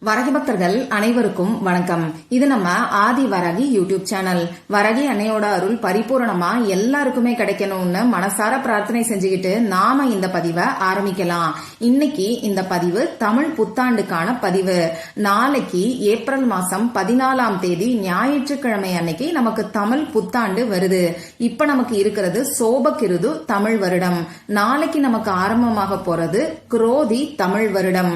வரகி பக்தர்கள் அனைவருக்கும் வணக்கம். இது நம்ம ஆதி வரகி யூடியூப் சேனல். வரகி அன்னையோட அருள் பரிபூரணமா எல்லாருக்குமே கிடைக்கணும்னு மனசார பிரார்த்தனை செஞ்சுக்கிட்டு நாம இந்த பதிவை ஆரம்பிக்கலாம். இன்னைக்கு இந்த பதிவு தமிழ் புத்தாண்டுக்கான பதிவு. நாளைக்கு ஏப்ரல் மாசம் 14ஆம் தேதி ஞாயிற்றுக்கிழமை அன்னைக்கு நமக்கு தமிழ் புத்தாண்டு வருது. இப்ப நமக்கு இருக்கிறது சோபகிருது தமிழ் வருடம். நாளைக்கு நமக்கு ஆரம்பமாக போறது குரோதி தமிழ் வருடம்.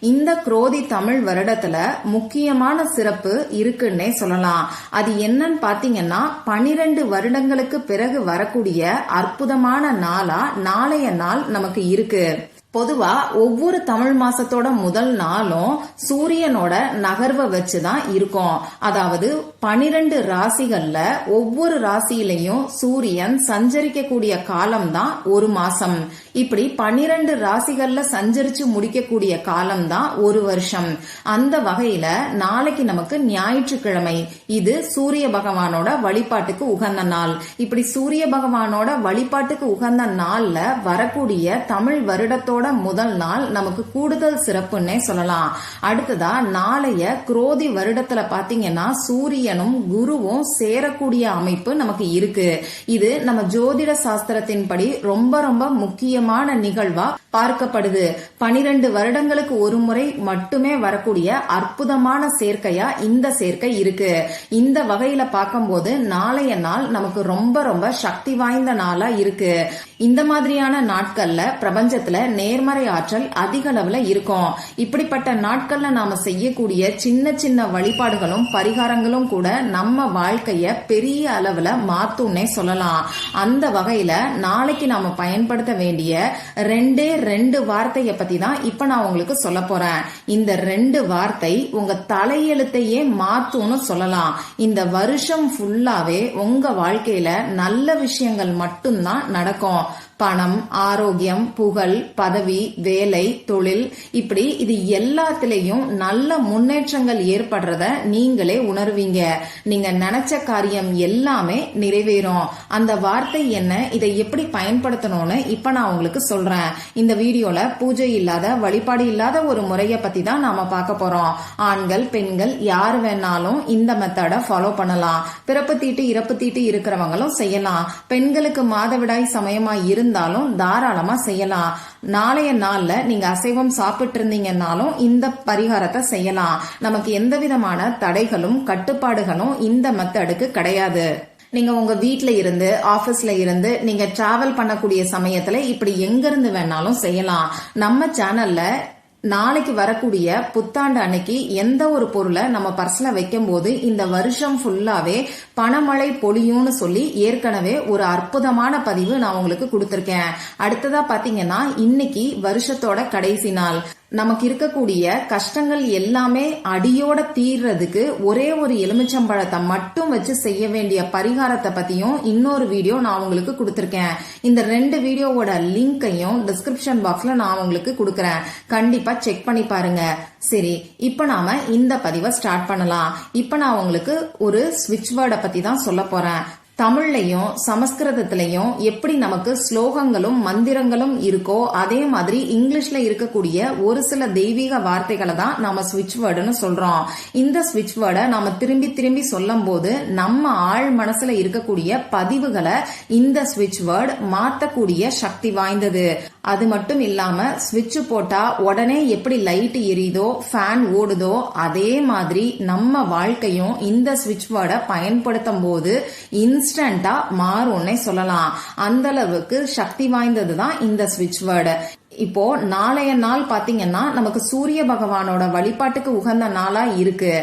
இந்த குரோதி தமிழ் வருடத்துல முக்கியமான சிறப்பு இருக்குன்னே சொல்லலாம். அது என்னன்னு பாத்தீங்கன்னா 12 வருடங்களுக்கு பிறகு வரக்கூடிய அற்புதமான நாளா நாளைய நாள் நமக்கு இருக்கு. பொதுவா ஒவ்வொரு தமிழ் மாசத்தோட முதல் நாளும் சூரியனோட நகர்வை வச்சுதான் இருக்கும். அதாவது 12 ராசிகள்ல ஒவ்வொரு ராசியிலையும் சூரியன் சஞ்சரிக்கக்கூடிய காலம் தான் ஒரு மாசம். இப்படி 12 ராசிகள்ல சஞ்சரிச்சு முடிக்கக்கூடிய காலம் தான் ஒரு வருஷம். அந்த வகையில நாளைக்கு நமக்கு ஞாயிற்றுக்கிழமை. இது சூரிய பகவானோட வழிபாட்டுக்கு உகந்த நாள். இப்படி சூரிய பகவானோட வழிபாட்டுக்கு உகந்த நாள்ல வரக்கூடிய தமிழ் வருடத்தோட முதல் நாள் நமக்கு கூடுதல் சிறப்புன்னே சொல்லலாம். அடுத்ததா நாளைய குரோதி வருடத்துல பாத்தீங்கன்னா சூரியனும் குருவும் சேரக்கூடிய அமைப்பு நமக்கு இருக்கு. இது நம்ம ஜோதிட சாஸ்திரத்தின்படி ரொம்ப ரொம்ப முக்கியமான நிகழ்வா பார்க்கப்படுது. 12 வருடங்களுக்கு ஒரு முறை மட்டுமே வரக்கூடிய அற்புதமான சேர்க்கையா இந்த சேர்க்கை இருக்கு. இந்த வகையில பார்க்கும்போது நாளைய நாள் நமக்கு ரொம்ப ரொம்ப சக்தி வாய்ந்த நாளா இருக்கு. இந்த மாதிரியான நாட்கள்ல பிரபஞ்சத்துல நேர்மறை ஆற்றல் அதிக அளவுல இருக்கும். இப்படிப்பட்ட நாட்கள்ல நாம செய்யக்கூடிய சின்ன சின்ன வழிபாடுகளும் பரிகாரங்களும் கூட நம்ம வாழ்க்கைய பெரிய அளவுல மாத்தும்னே சொல்லலாம். அந்த வகையில நாளைக்கு நாம பயன்படுத்த வேண்டிய ரெண்டு வார்த்தைய பத்தி தான் இப்ப நான் உங்களுக்கு சொல்ல போறேன். இந்த 2 வார்த்தை உங்க தலையெழுத்தையே மாத்தும்னு சொல்லலாம். இந்த வருஷம் ஃபுல்லாவே உங்க வாழ்க்கையில நல்ல விஷயங்கள் மட்டும்தான் நடக்கும். பணம், ஆரோக்கியம், புகழ், பதவி, வேலை, தொழில், இப்படி இது எல்லாத்திலையும் நல்ல முன்னேற்றங்கள் ஏற்படுறத நீங்களே உணர்வீங்க. நீங்க நினைச்ச காரியம் எல்லாமே நிறைவேறும். அந்த வார்த்தை என்ன, இதை எப்படி பயன்படுத்தணும்னு இப்ப நான் உங்களுக்கு சொல்றேன். இந்த வீடியோல பூஜை இல்லாத வழிபாடு இல்லாத ஒரு முறைய பத்தி தான் நாம பார்க்க போறோம். ஆண்கள் பெண்கள் யார் வேணாலும் இந்த மெத்தட ஃபாலோ பண்ணலாம். பிறப்பு தீட்டு இறப்பு தீட்டு இருக்கிறவங்களும் செய்யலாம். பெண்களுக்கு மாதவிடாய் சமயமா இருந்தாலும் தாராளமா செய்யலாம். நாளைய நாள்ல நீங்க அசைவம் சாப்பிட்டு இருந்தீங்கன்னாலும் இந்த பரிகாரத்தை செய்யலாம். நமக்கு எந்த விதமான தடைகளும் கட்டுப்பாடுகளும் இந்த மெத்தடுக்கு கிடையாது. நீங்க உங்க வீட்ல இருந்து ஆபீஸ்ல இருந்து நீங்க டிராவல் பண்ணக்கூடிய சமயத்துல இப்படி எங்க இருந்து வேணாலும் செய்யலாம். நம்ம சேனல்ல நாளைக்கு வரக்கூடிய புத்தாண்டு அன்னைக்கு எந்த ஒரு பொருளை நம்ம பர்ஸ்ல வைக்கும் போது இந்த வருஷம் ஃபுல்லாவே பணமழை பொழியும்னு சொல்லி ஏற்கனவே ஒரு அற்புதமான பதிவு நான் உங்களுக்கு கொடுத்திருக்கேன். அடுத்ததா பாத்தீங்கன்னா இன்னைக்கு வருஷத்தோட கடைசி நாள். நமக்கு இருக்கக்கூடிய கஷ்டங்கள் எல்லாமே அடியோட தீர்றதுக்கு ஒரே ஒரு எலுமிச்சம்பழத்தை மட்டும் வச்சு செய்ய வேண்டிய பரிகாரத்தை பத்தியும் இன்னொரு வீடியோ நான் உங்களுக்கு கொடுத்திருக்கேன். இந்த 2 வீடியோவோட லிங்கையும் டிஸ்கிரிப்ஷன் பாக்ஸ்ல நான் உங்களுக்கு கொடுக்கறேன். கண்டிப்பா செக் பண்ணி பாருங்க. சரி, இப்ப நாம இந்த பதிவை ஸ்டார்ட் பண்ணலாம். இப்ப நான் உங்களுக்கு ஒரு ஸ்விட்ச் வேர்டை பத்தி தான் சொல்ல போறேன். தமிழ்லையும் சமஸ்கிருதத்திலையும் எப்படி நமக்கு ஸ்லோகங்களும் மந்திரங்களும் இருக்கோ அதே மாதிரி இங்கிலீஷ்ல இருக்கக்கூடிய ஒரு சில தெய்வீக வார்த்தைகளை தான் நாம ஸ்விட்ச் வேர்டுன்னு சொல்றோம். இந்த ஸ்விட்ச் வேர்டை நாம திரும்பி திரும்பி சொல்லும் போது நம்ம ஆழ் மனசுல இருக்கக்கூடிய பதிவுகளை இந்த ஸ்விட்ச் வேர்டு மாத்தக்கூடிய சக்தி வாய்ந்தது. அது மட்டும் இல்லாம ஸ்விட்ச் போட்டா உடனே எப்படி லைட் எரியுதோ ஃபேன் ஓடுதோ அதே மாதிரி நம்ம வாழ்க்கையும் இந்த ஸ்விட்ச் வேர்டை பயன்படுத்தும் போது இன்ஸ்டன்டா மாறும்னே சொல்லலாம். அந்த அளவுக்கு சக்தி வாய்ந்ததுதான் இந்த ஸ்விட்ச் வேர்டு. இப்போ நாளைய நாள் பாத்தீங்கன்னா நமக்கு சூரிய பகவானோட வழிபாட்டுக்கு உகந்த நாளா இருக்கு.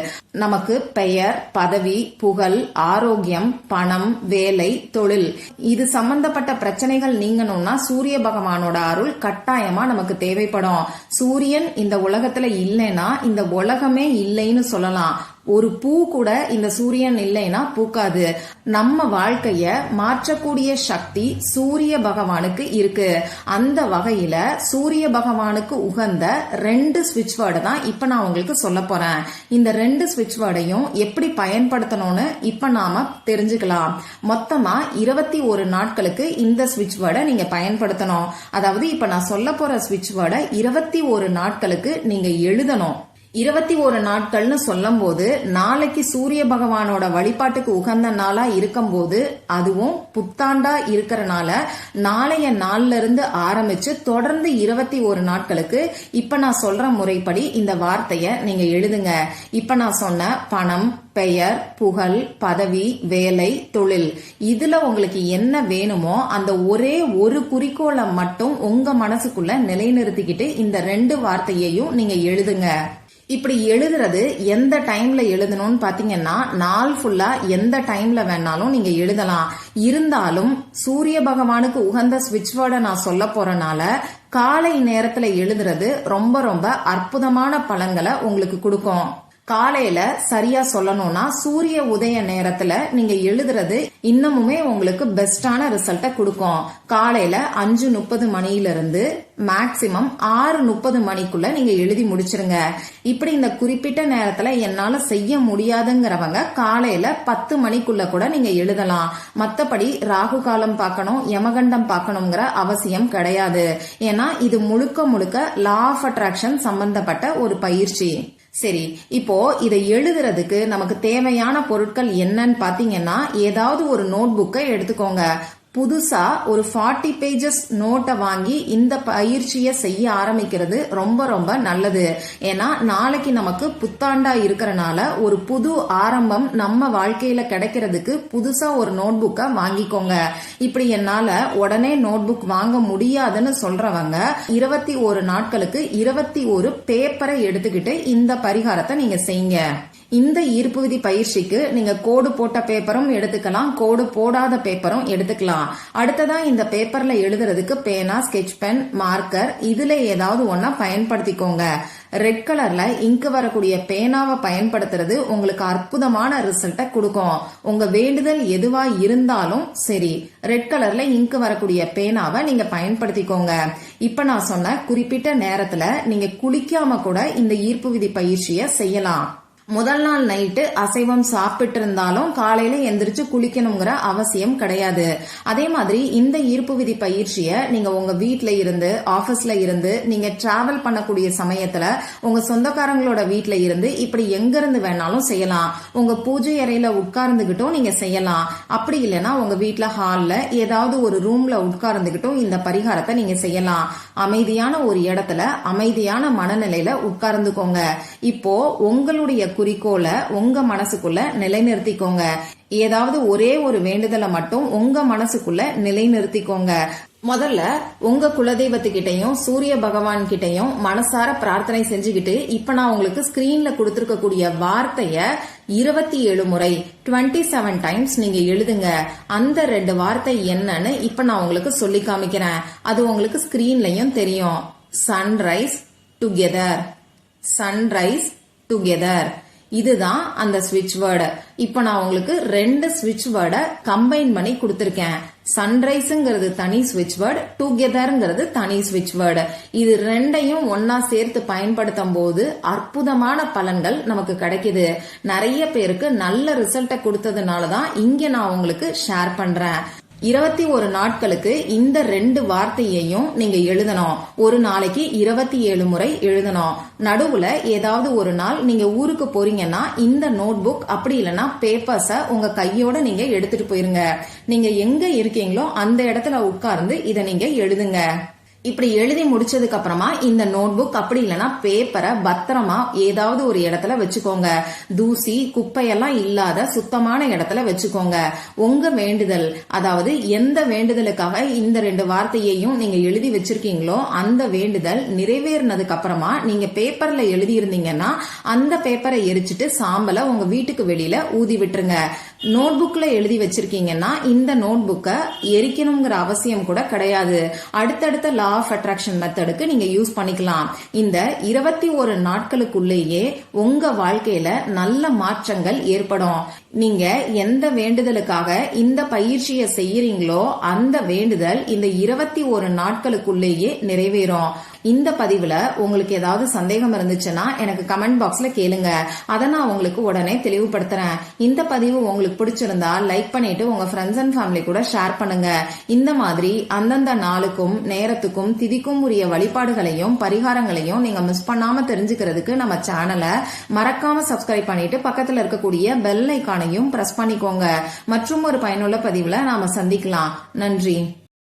நமக்கு பெயர், பதவி, புகழ், ஆரோக்கியம், பணம், வேலை, தொழில் இது சம்பந்தப்பட்ட பிரச்சனைகள் நீங்கணும்னா சூரிய பகவானோட அருள் கட்டாயமா நமக்கு தேவைப்படும். சூரியன் இந்த உலகத்துல இல்லைன்னா இந்த உலகமே இல்லைன்னு சொல்லலாம். ஒரு பூ கூட இந்த சூரியன் இல்லைன்னா பூக்காது. நம்ம வாழ்க்கைய மாற்றக்கூடிய சக்தி சூரிய பகவானுக்கு இருக்கு. அந்த வகையில சூரிய பகவானுக்கு உகந்த 2 ஸ்விட்ச் வேர்டு தான் இப்ப நான் உங்களுக்கு சொல்ல போறேன். இந்த 2 ஸ்விட்ச் வேர்டையும் எப்படி பயன்படுத்தணும்னு இப்ப நாம தெரிஞ்சுக்கலாம். மொத்தமா 21 நாட்களுக்கு இந்த ஸ்விட்ச் வேர்டை நீங்க பயன்படுத்தணும். அதாவது இப்ப நான் சொல்ல போற ஸ்விட்ச் வேர்டை 21 நாட்களுக்கு நீங்க எழுதணும். 21 நாட்கள்னு சொல்லும் போது நாளைக்கு சூரிய பகவானோட வழிபாட்டுக்கு உகந்த நாளா இருக்கும் போது, அதுவும் புத்தாண்டா இருக்கறனால நாளைய நாள்ல இருந்து ஆரம்பிச்சு தொடர்ந்து 21 நாட்களுக்கு இப்ப நான் சொல்ற முறைப்படி இந்த வார்த்தைய நீங்க எழுதுங்க. இப்ப நான் சொன்ன பணம், பெயர், புகழ், பதவி, வேலை, தொழில், இதுல உங்களுக்கு என்ன வேணுமோ அந்த ஒரே ஒரு குறிக்கோளை மட்டும் உங்க மனசுக்குள்ள நிலைநிறுத்திக்கிட்டு இந்த 2 வார்த்தையையும் நீங்க எழுதுங்க. இப்படி எழுதுறது எந்த டைம்ல எழுதணும்னு பாத்தீங்கன்னா, நாள் ஃபுல்லா எந்த டைம்ல வேணாலும் நீங்க எழுதலாம். இருந்தாலும் சூரிய பகவானுக்கு உகந்த ஸ்விட்ச் வேர்டை நான் சொல்ல போறனால காலை நேரத்துல எழுதுறது ரொம்ப ரொம்ப அற்புதமான பலன்களை உங்களுக்கு கொடுக்கும். காலையில சரியா சொல்லணும்னா சூரிய உதய நேரத்துல நீங்க எழுதுறது இன்னமுமே உங்களுக்கு பெஸ்டான ரிசல்ட்ட கொடுக்கும். காலையில 5:30 மணியில இருந்து மேக்சிமம் 6:30 மணிக்குள்ள நீங்க எழுதி முடிச்சிருங்க. இப்படி இந்த குறிப்பிட்ட நேரத்துல என்னால செய்ய முடியாதுங்கிறவங்க காலையில 10 மணிக்குள்ள கூட நீங்க எழுதலாம். மத்தபடி ராகு காலம் பார்க்கணும், யமகண்டம் பார்க்கணுங்கிற அவசியம் கிடையாது. ஏன்னா இது முழுக்க முழுக்க லா ஆஃப் அட்ராக்ஷன் சம்பந்தப்பட்ட ஒரு பயிற்சி. சரி, இப்போ இதை எழுதுறதுக்கு நமக்கு தேவையான பொருட்கள் என்னன்னு பாத்தீங்கன்னா, ஏதாவது ஒரு நோட் புக்கை எடுத்துக்கோங்க. புதுசா ஒரு 40 பேஜஸ் நோட்டை வாங்கி இந்த பயிற்சியை செய்ய ஆரம்பிக்கிறது ரொம்ப ரொம்ப நல்லது. ஏன்னா நாளைக்கு நமக்கு புத்தாண்டா இருக்கறனால ஒரு புது ஆரம்பம் நம்ம வாழ்க்கையில கிடைக்கிறதுக்கு புதுசா ஒரு நோட் புக்கை வாங்கிக்கோங்க. இப்படி என்னால உடனே நோட் புக் வாங்க முடியாதுன்னு சொல்றவங்க 21 நாட்களுக்கு 21 பேப்பரை எடுத்துக்கிட்டு இந்த பரிகாரத்தை நீங்க செய்யுங்க. இந்த ஈர்ப்பு விதி பயிற்சிக்கு நீங்க கோடு போட்ட பேப்பரும் எடுத்துக்கலாம், கோடு போடாத பேப்பரும் எடுத்துக்கலாம். அடுத்ததா இந்த பேப்பர்ல எழுதுறதுக்கு பேனா, ஸ்கெட்ச் பென், மார்க்கர், இதுல ஏதாவது ஒன்னா பயன்படுத்திக்கோங்க. ரெட் கலர்ல இங்கு வரக்கூடிய பேனாவை பயன்படுத்துறது உங்களுக்கு அற்புதமான ரிசல்ட்டை கொடுக்கும். உங்க வேண்டுதல் எதுவா இருந்தாலும் சரி, ரெட் கலர்ல இங்கு வரக்கூடிய பேனாவை நீங்க பயன்படுத்திக்கோங்க. இப்ப நான் சொன்ன குறிப்பிட்ட நேரத்துல நீங்க குளிக்காம கூட இந்த ஈர்ப்பு விதி பயிற்சியை செய்யலாம். முதல் நாள் நைட்டு அசைவம் சாப்பிட்டு இருந்தாலும் காலையில எந்திரிச்சு குளிக்கணுங்கிற அவசியம் கிடையாது. அதே மாதிரி இந்த ஈர்ப்பு விதி பயிற்சிய நீங்க உங்க வீட்ல இருந்து, ஆபீஸ்ல இருந்து, நீங்க டிராவல் பண்ணக்கூடிய சமயத்துல உங்க சொந்தக்காரங்களோட வீட்ல இருந்து, இப்படி எங்க இருந்து வேணாலும் செய்யலாம். உங்க பூஜை அறையில உட்கார்ந்துகிட்டும் நீங்க செய்யலாம். அப்படி இல்லைன்னா உங்க வீட்ல ஹால்ல ஏதாவது ஒரு ரூம்ல உட்கார்ந்துகிட்டும் இந்த பரிகாரத்தை நீங்க செய்யலாம். அமைதியான ஒரு இடத்துல அமைதியான மனநிலையில உட்கார்ந்துக்கோங்க. இப்போ உங்களுடைய குறிக்கோளை உங்க மனசுக்குள்ள நிலைநிறுத்திக்கோங்க. ஏதாவது ஒரே ஒரு வேண்டுதலை மட்டும் உங்க மனசுக்குள்ள நிலைநிறுத்திக்கோங்க. முதல்ல உங்க குலதெய்வத்துக்கிட்டையும் சூரிய பகவான் கிட்டையும் மனசார பிரார்த்தனை செஞ்சுக்கிட்டு இப்ப நான் உங்களுக்கு ஸ்கிரீன்ல கொடுத்திருக்கக்கூடிய வார்த்தைய 27 முறை 27 டைம்ஸ் நீங்க எழுதுங்க. அந்த 2 வார்த்தை என்னன்னு இப்ப நான் உங்களுக்கு சொல்லி காமிக்கிறேன். அது உங்களுக்கு ஸ்கிரீன்லயும் தெரியும். சன்ரைஸ் டுகெதர், சன்ரைஸ் டுகெதர், இதுதான் அந்த ஸ்விட்ச் வேர்டு. இப்ப நான் உங்களுக்கு 2 ஸ்விட்ச் வேர்டை கம்பைன் பண்ணி கொடுத்திருக்கேன். சன்ரைஸ்ங்கிறது தனி ஸ்விட்ச் வேர்டு, டுகெதர்ங்கிறது தனி ஸ்விட்ச் வேர்டு. இது 2ஐயும் ஒன்னா சேர்த்து பயன்படுத்தும் போது அற்புதமான பலன்கள் நமக்கு கிடைக்குது. நிறைய பேருக்கு நல்ல ரிசல்ட்டை கொடுத்ததுனாலதான் இங்க நான் உங்களுக்கு ஷேர் பண்றேன். 21 நாட்களுக்கு இந்த 2 வார்த்தையையும் நீங்க எழுதணும். ஒரு நாளைக்கு 27 முறை எழுதணும். நடுவுல ஏதாவது ஒரு நாள் நீங்க ஊருக்கு போறீங்கன்னா இந்த நோட் புக் அப்படி இல்லைன்னா பேப்பர்ஸ உங்க கையோட நீங்க எடுத்துட்டு போயிருங்க. நீங்க எங்க இருக்கீங்களோ அந்த இடத்துல உட்கார்ந்து இதை நீங்க எழுதுங்க. இப்படி எழுதி முடிச்சதுக்கு அப்புறமா இந்த நோட் புக் அப்படி இல்லைன்னா பேப்பரை பத்திரமா ஏதாவது ஒரு இடத்துல வச்சுக்கோங்க. தூசி குப்பையெல்லாம் இல்லாத சுத்தமான இடத்துல வச்சுக்கோங்க. உங்க வேண்டுதல், அதாவது எந்த வேண்டுதலுக்காக இந்த 2 வார்த்தையையும் நீங்க எழுதி வச்சிருக்கீங்களோ அந்த வேண்டுதல் நிறைவேறினதுக்கு அப்புறமா நீங்க பேப்பர்ல எழுதி இருந்தீங்கன்னா அந்த பேப்பரை எரிச்சிட்டு சாம்பலை உங்க வீட்டுக்கு வெளியில ஊதி விட்டுருங்க. நோட் புக்ல எழுதி வச்சிருக்கீங்கன்னா இந்த நோட் புக்கை எரிக்கணுங்கிற அவசியம் கூட கிடையாது. அடுத்தடுத்த லா ஆஃப் அட்ராக்ஷன் மெத்தடுக்கு நீங்க யூஸ் பண்ணிக்கலாம். இந்த 21 நாட்களுக்குள்ளேயே உங்க வாழ்க்கையில நல்ல மாற்றங்கள் ஏற்படும். நீங்க எந்த வேண்டுதலுக்காக இந்த பயிற்சியை செய்யறீங்களோ அந்த வேண்டுதல் இந்த 21 நாட்களுக்குள்ளேயே நிறைவேறும். இந்த பதிவுல உங்களுக்கு ஏதாவது சந்தேகம் இருந்துச்சுன்னா எனக்கு கமெண்ட் பாக்ஸ்ல கேளுங்க, அதை நான் உங்களுக்கு உடனே தெளிவுபடுத்துறேன். இந்த பதிவு உங்களுக்கு பிடிச்சிருந்தா லைக் பண்ணிட்டு உங்க ஃப்ரெண்ட்ஸ் அண்ட் ஃபேமிலி கூட ஷேர் பண்ணுங்க. இந்த மாதிரி அந்தந்த நாளுக்கும் நேரத்துக்கும் திதிக்கும் உரிய வழிபாடுகளையும் பரிகாரங்களையும் நீங்க மிஸ் பண்ணாம தெரிஞ்சுக்கிறதுக்கு நம்ம சேனலை மறக்காம சப்ஸ்கிரைப் பண்ணிட்டு பக்கத்துல இருக்கக்கூடிய பெல் ஐகானையும் பிரஸ் பண்ணிக்கோங்க. மற்றும் ஒரு பயனுள்ள பதிவுல நாம சந்திக்கலாம். நன்றி.